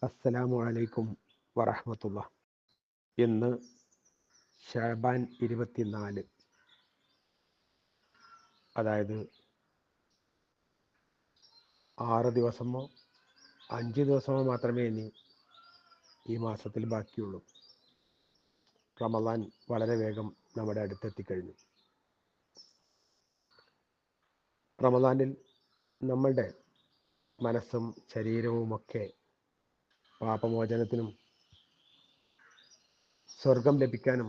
അസ്സലാമു അലൈക്കും വറഹ്മത്തുള്ളാ. ഇന്ന് ശഅബാൻ 24, അതായത് 6 ദിവസമോ 5 ദിവസമോ മാത്രമേ ഇനി ഈ മാസത്തിൽ ബാക്കിയുള്ളൂ. റമദാൻ വളരെ വേഗം നമ്മുടെ അടുത്തെത്തിക്കഴിഞ്ഞു. റമദാനിൽ നമ്മളുടെ മനസ്സും ശരീരവുമൊക്കെ പാപമോചനത്തിനും സ്വർഗം ലഭിക്കാനും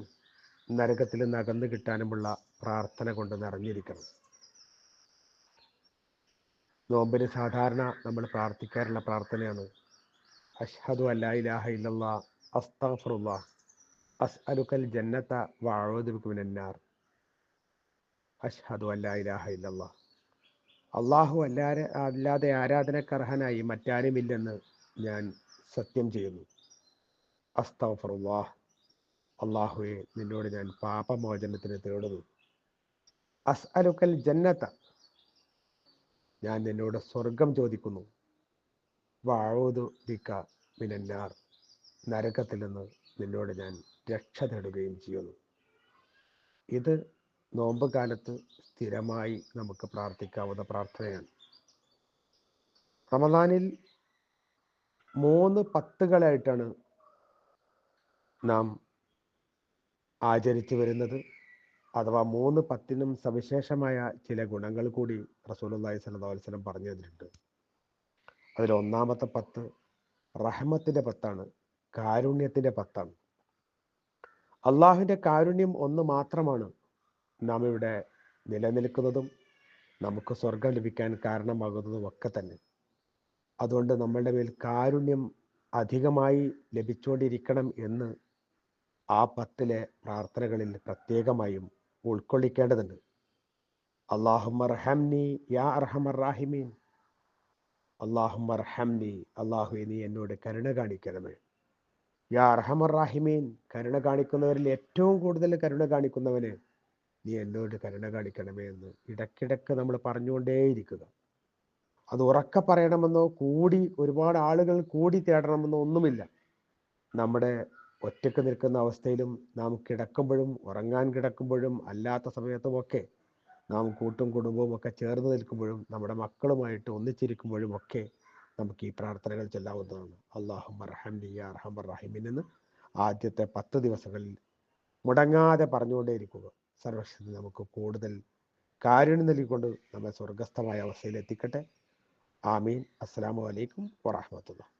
നരകത്തിൽ നിന്ന് അകന്നു കിട്ടാനുമുള്ള പ്രാർത്ഥന കൊണ്ട് നിറഞ്ഞിരിക്കണം. നോമ്പിന് സാധാരണ നമ്മൾ പ്രാർത്ഥിക്കാറുള്ള പ്രാർത്ഥനയാണ് അഷ്ഹദു അല്ലാ ഇലാഹ ഇല്ലല്ലാഹ് അസ്തഗ്ഫിറുല്ലാഹ് അസ്അലുക്കൽ ജന്നത വഅഊദു ബിക മിനന്നാർ. അഷ്ഹദു അല്ലാ ഇലാഹ ഇല്ലല്ലാഹ്, അല്ലാഹു അല്ലാതെ ആരാധനക്കർഹനായി മറ്റാരുമില്ലെന്ന് ഞാൻ സത്യം ചെയ്യുന്നു. അസ്തഗ്ഫിറുല്ലാഹ്, അല്ലാഹുവേ നിന്നോട് ഞാൻ പാപമോചനത്തിന് തേടുന്നു. അസ്അലുക്കൽ ജന്നത, ഞാൻ നിന്നോട് സ്വർഗം ചോദിക്കുന്നു. വഅഊദു ബിക മിനന്നാർ, നരകത്തിൽ നിന്ന് നിന്നോട് ഞാൻ രക്ഷ തേടുകയും ചെയ്യുന്നു. ഇത് നോമ്പ് കാലത്ത് സ്ഥിരമായി നമുക്ക് പ്രാർത്ഥിക്കാവുന്ന പ്രാർത്ഥനയാണ്. റമദാനിൽ 3 പത്തുകളായിട്ടാണ് നാം ആചരിച്ചു വരുന്നത്. അഥവാ 3 പത്തിനും സവിശേഷമായ ചില ഗുണങ്ങൾ കൂടി റസൂലുള്ളാഹി സ്വല്ലല്ലാഹു അലൈഹി വസല്ലം പറഞ്ഞു തന്നിട്ടുണ്ട്. അതിൽ ഒന്നാമത്തെ 10 റഹ്മത്തിന്റെ 10ആണ്, കാരുണ്യത്തിന്റെ 10ആണ്. അള്ളാഹുവിന്റെ കാരുണ്യം ഒന്ന് മാത്രമാണ് നാം ഇവിടെ നിലനിൽക്കുന്നതും നമുക്ക് സ്വർഗം ലഭിക്കാൻ കാരണമാകുന്നതും ഒക്കെ തന്നെ. അതുകൊണ്ട് നമ്മളുടെ മേൽ കാരുണ്യം അധികമായി ലഭിച്ചുകൊണ്ടിരിക്കണം എന്ന് ആ 10 പ്രാർത്ഥനകളിൽ പ്രത്യേകമായും ഉൾക്കൊള്ളിക്കേണ്ടതുണ്ട്. അല്ലാഹുമ്മ റഹംനി യാ അർഹമർ റാഹിമീൻ, അല്ലാഹുമ്മ റഹംനി, അല്ലാഹുവേ നീ എന്നോട് കരുണ കാണിക്കണമേ. യാ അർഹമർ റാഹിമീൻ, കരുണ കാണിക്കുന്നവരിൽ ഏറ്റവും കൂടുതൽ കരുണ കാണിക്കുന്നവന് നീ എന്നോട് കരുണ കാണിക്കണമേ എന്ന് ഇടയ്ക്കിടയ്ക്ക് നമ്മൾ പറഞ്ഞുകൊണ്ടേയിരിക്കുക. അത് ഉറക്കെ പറയണമെന്നോ ഒരുപാട് ആളുകൾ കൂടി തേടണമെന്നോ ഒന്നുമില്ല. നമ്മുടെ ഒറ്റക്ക് നിൽക്കുന്ന അവസ്ഥയിലും നാം കിടക്കുമ്പോഴും ഉറങ്ങാൻ കിടക്കുമ്പോഴും അല്ലാത്ത സമയത്തുമൊക്കെ നാം കൂട്ടും കുടുംബവും ഒക്കെ ചേർന്ന് നിൽക്കുമ്പോഴും നമ്മുടെ മക്കളുമായിട്ട് ഒന്നിച്ചിരിക്കുമ്പോഴും ഒക്കെ നമുക്ക് ഈ പ്രാർത്ഥനകൾ ചൊല്ലാവുന്നതാണ്. അല്ലാഹുമ്മ റഹംനി യാ അർഹമർ റഹീമീൻ എന്ന് ആദ്യത്തെ 10 ദിവസങ്ങളിൽ മുടങ്ങാതെ പറഞ്ഞുകൊണ്ടേയിരിക്കുക. സർവശക്തി നമുക്ക് കൂടുതൽ കാരുണ്യം നൽകിക്കൊണ്ട് നമ്മെ സ്വർഗസ്ഥമായ അവസ്ഥയിൽ എത്തിക്കട്ടെ. ആമീൻ. അസ്സലാമു അലൈക്കും വറഹ്മത്തുള്ളാഹി.